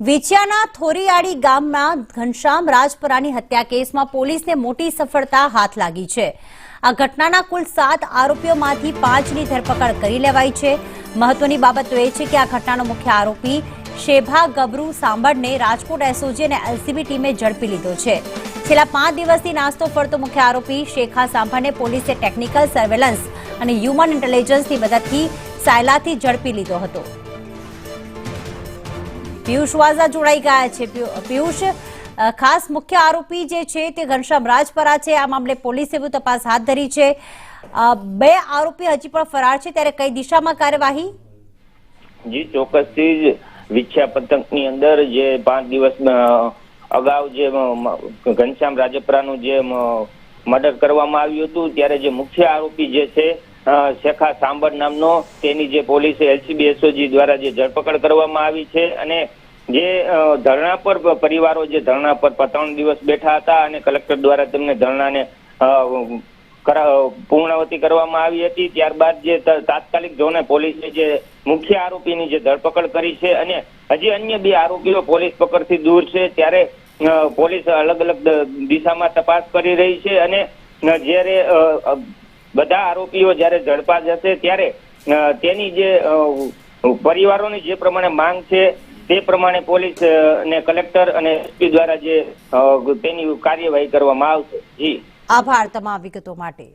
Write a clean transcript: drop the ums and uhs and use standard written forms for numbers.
વિછિયાના થોરિયાળી ગામમાં ઘનશ્યામ રાજપરાની હત્યા કેસમાં પોલીસને મોટી સફળતા હાથ લાગી છે। આ ઘટનાના કુલ 7 આરોપીઓમાંથી 5ની ધરપકડ કરી લેવાઈ છે। મહત્વની બાબત એ છે કે આ ઘટનાનો મુખ્ય આરોપી શેભા ગબરુ સાંભળને રાજકોટ એસઓજી અને એલસીબી ટીમે ઝડપી લીધો છે। છેલ્લા 5 દિવસથી નાસ્તો ફરતો મુખ્ય આરોપી શેખા સાંભળને પોલીસે ટેકનિકલ સર્વેલન્સ અને હ્યુમન ઇન્ટેલિજન્સની મદદથી સાયલાથી ઝડપી લીધો હતો। પિયુષ વાઝા જોડાઈ ગયા છે। પિયુષ, ખાસ મુખ્ય આરોપી જે છે તે ઘનશ્યામ રાજપરા છે। આ મામલે પોલીસે તપાસ હાથ ધરી છે। 2 આરોપી હજી પણ ફરાર છે, ત્યારે કઈ દિશામાં કાર્યવાહી? જી ચોક્કસથી જ વિછિયા પંથકની અંદર જે 5 દિવસ અગાઉ જે ઘનશ્યામ રાજપરાનું જે મર્ડર કરવામાં આવ્યું હતું, ત્યારે જે મુખ્ય આરોપી જે છે શેખા સાંભળ નામનો, તેની જે પોલીસે એલસીબી એસઓજી દ્વારા જે ધરપકડ કરવામાં આવી છે। અને જે ધરણા પર પરિવારો જે ધરણા પર 3 દિવસ બેઠા હતા અને કલેક્ટર દ્વારા તેમને ધરણાને પૂર્ણાવતી કરવામાં આવી હતી। ત્યારબાદ જે તાત્કાલિક ધોરણે પોલીસે જે મુખ્ય આરોપીની જે ધરપકડ કરી છે અને હજી અન્ય 2 આરોપીઓ પોલીસ પકડથી દૂર છે, ત્યારે પોલીસ અલગ અલગ દિશામાં તપાસ કરી રહી છે। અને જ્યારે બધા આરોપીઓ જ્યારે ઝડપા જશે ત્યારે તેની જે પરિવારોની જે પ્રમાણે માંગ છે તે પ્રમાણે પોલીસ ને કલેક્ટર અને એસપી દ્વારા જે તેની કાર્યવાહી કરવામાં આવશે। જી આભાર તમામ વિગતો માટે।